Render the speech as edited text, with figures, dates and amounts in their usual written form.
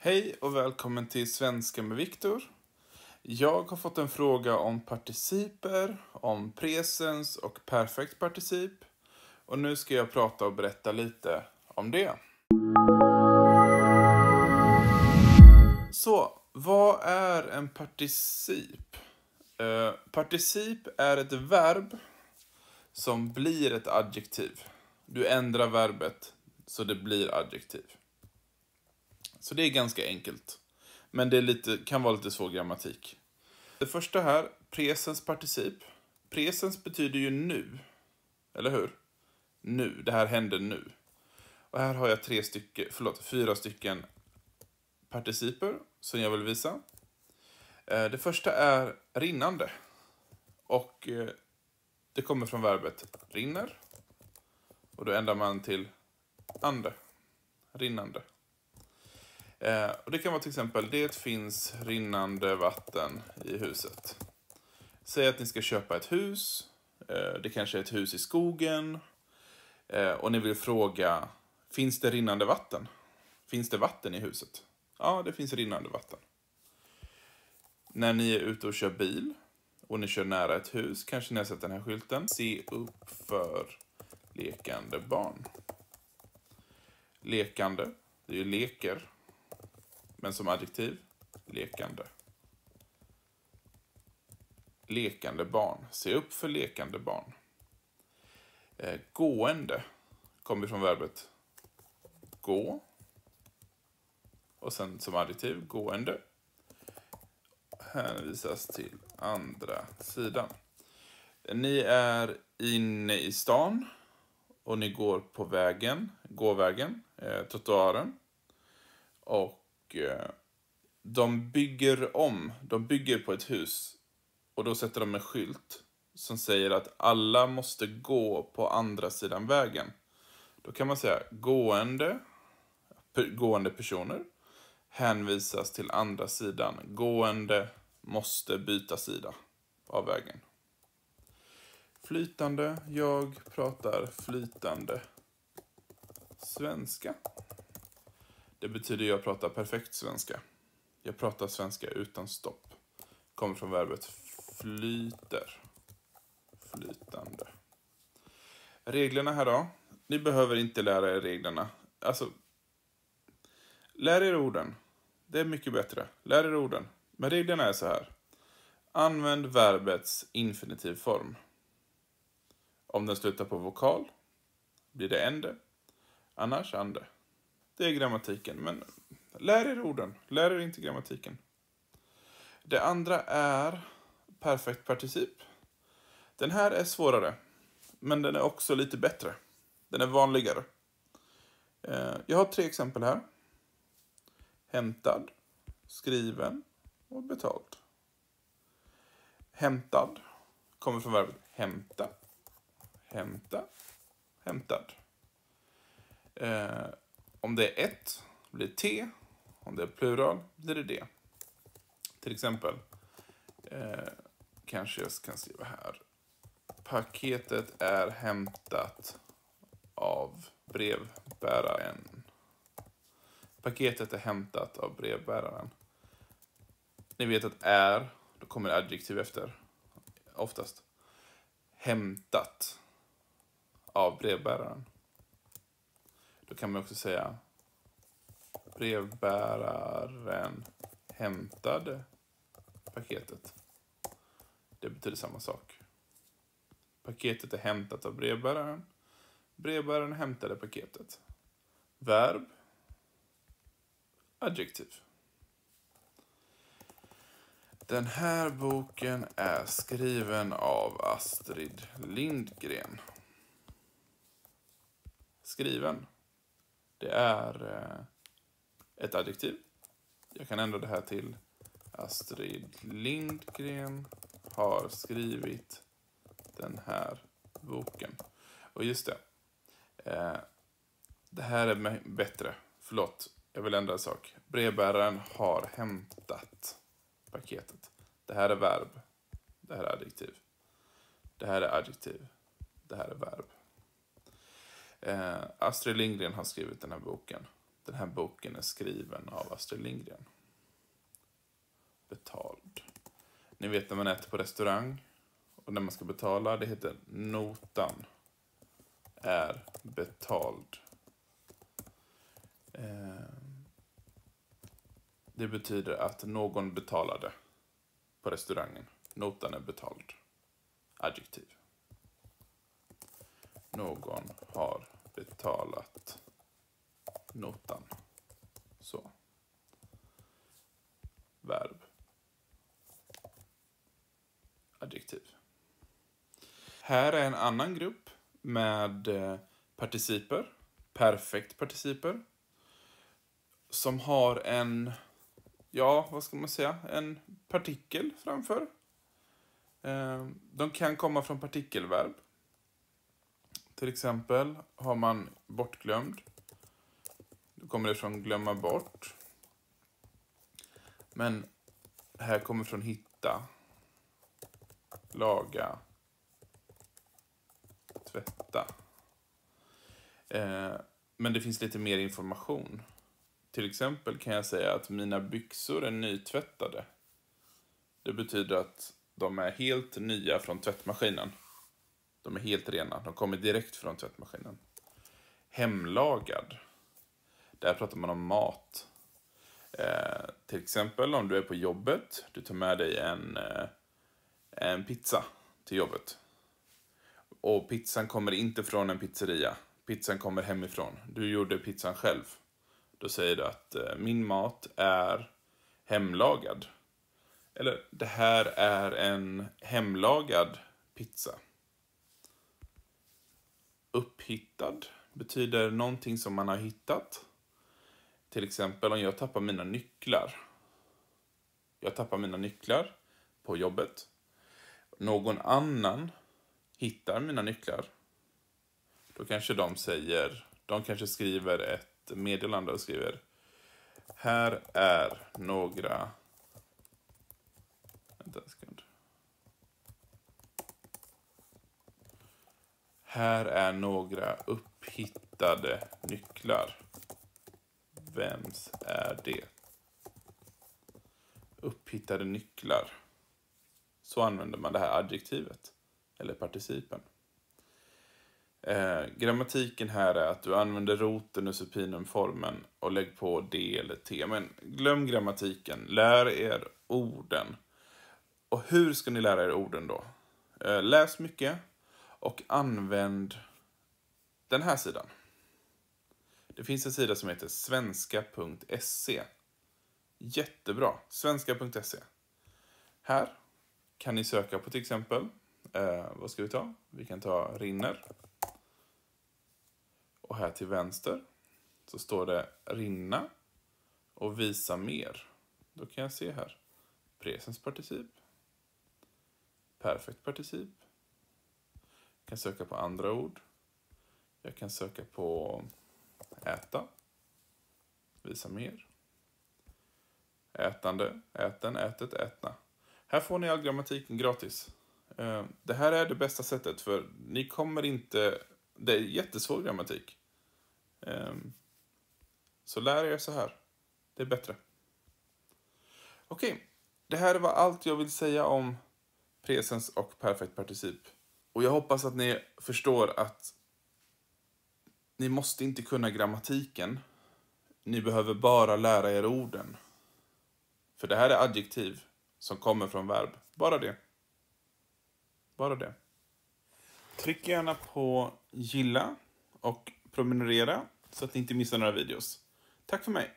Hej och välkommen till Svenska med Viktor. Jag har fått en fråga om participer, om presens och perfekt particip. Och nu ska jag prata och berätta lite om det. Så, vad är en particip? Particip är ett verb som blir ett adjektiv. Du ändrar verbet så det blir adjektiv. Så det är ganska enkelt. Men det kan vara lite svår grammatik. Det första här, presens particip. Presens betyder ju nu. Eller hur? Nu, det här händer nu. Och här har jag 4 stycken participer som jag vill visa. Det första är rinnande. Och det kommer från verbet rinner. Och då ändrar man till ande. Rinnande. Och det kan vara till exempel, det finns rinnande vatten i huset. Säg att ni ska köpa ett hus. Det kanske är ett hus i skogen. Och ni vill fråga, finns det rinnande vatten? Finns det vatten i huset? Ja, det finns rinnande vatten. När ni är ute och kör bil och ni kör nära ett hus, kanske ni har sett den här skylten. Se upp för lekande barn. Lekande, det är ju leker. Men som adjektiv, lekande. Lekande barn. Se upp för lekande barn. Gående kommer från verbet gå. Och sen som adjektiv, gående. Hänvisas till andra sidan. Ni är inne i stan. Och ni går på gåvägen, trottoaren. Och de bygger på ett hus. Och då sätter de en skylt som säger att alla måste gå på andra sidan vägen. Då kan man säga gående personer hänvisas till andra sidan. Gående måste byta sida av vägen. Flytande, jag pratar flytande svenska. Det betyder jag pratar perfekt svenska. Jag pratar svenska utan stopp. Kommer från verbet flyter. Flytande. Reglerna här då. Ni behöver inte lära er reglerna. Lär er orden. Det är mycket bättre. Lär er orden. Men reglerna är så här. Använd verbets infinitivform. Om den slutar på vokal blir det ende. Annars ande. Det är grammatiken, men lär er orden. Lär er inte grammatiken. Det andra är perfekt particip. Den här är svårare, men den är också lite bättre. Den är vanligare. Jag har 3 exempel här. Hämtad, skriven och betald. Hämtad kommer från verbet hämta. Hämta, hämtad. Om det är ett blir det T. Om det är plural blir det D. Till exempel. Kanske jag kan skriva här. Paketet är hämtat av brevbäraren. Paketet är hämtat av brevbäraren. Ni vet att är, då kommer adjektiv efter. Oftast. Hämtat av brevbäraren. Då kan man också säga brevbäraren hämtade paketet. Det betyder samma sak. Paketet är hämtat av brevbäraren. Brevbäraren hämtade paketet. Verb. Adjektiv. Den här boken är skriven av Astrid Lindgren. Skriven. Det är ett adjektiv. Jag kan ändra det här till Astrid Lindgren har skrivit den här boken. Och just det. Det här är bättre. Förlåt, jag vill ändra en sak. Brevbäraren har hämtat paketet. Det här är verb. Det här är adjektiv. Det här är adjektiv. Det här är verb. Astrid Lindgren har skrivit den här boken. Den här boken är skriven av Astrid Lindgren. Betald. Ni vet när man äter på restaurang och när man ska betala, det heter notan är betald. Det betyder att någon betalade på restaurangen. Notan är betald. Adjektiv. Någon har betalat notan. Så. Verb. Adjektiv. Här är en annan grupp med participer. Perfekt participer. Som har en, ja, vad ska man säga? En partikel framför. De kan komma från partikelverb. Till exempel har man bortglömd. Då kommer det från glömma bort. Men här kommer från hitta. Laga. Tvätta. Men det finns lite mer information. Till exempel kan jag säga att mina byxor är nytvättade. Det betyder att de är helt nya från tvättmaskinen. De är helt rena. De kommer direkt från tvättmaskinen. Hemlagad. Där pratar man om mat. Till exempel om du är på jobbet. Du tar med dig en pizza till jobbet. Och pizzan kommer inte från en pizzeria. Pizzan kommer hemifrån. Du gjorde pizzan själv. Då säger du att min mat är hemlagad. Eller det här är en hemlagad pizza. Upphittad betyder någonting som man har hittat. Till exempel om jag tappar mina nycklar. Jag tappar mina nycklar på jobbet. Någon annan hittar mina nycklar. Då kanske de kanske skriver ett meddelande och skriver: här är några... Vänta en sekund. Här är några upphittade nycklar. Vems är det? Upphittade nycklar. Så använder man det här adjektivet. Eller participen. Grammatiken här är att du använder roten och supinumformen och lägg på D eller T. Men glöm grammatiken. Lär er orden. Och hur ska ni lära er orden då? Läs mycket och använd den här sidan. Det finns en sida som heter svenska.se. Jättebra. Svenska.se. Här kan ni söka på till exempel. Vad ska vi ta? Vi kan ta rinner. Och här till vänster så står det rinna och visa mer. Då kan jag se här. Presensparticip. Perfekt particip. Jag kan söka på andra ord. Jag kan söka på äta. Visa mer. Ätande, äten, ätet, ätna. Här får ni all grammatiken gratis. Det här är det bästa sättet för ni kommer inte... Det är jättesvår grammatik. Så lär er så här. Det är bättre. Okej. Det här var allt jag vill säga om presens och perfekt particip. Och jag hoppas att ni förstår att ni måste inte kunna grammatiken. Ni behöver bara lära er orden. För det här är adjektiv som kommer från verb. Bara det. Bara det. Tryck gärna på gilla och prenumerera så att ni inte missar några videos. Tack för mig.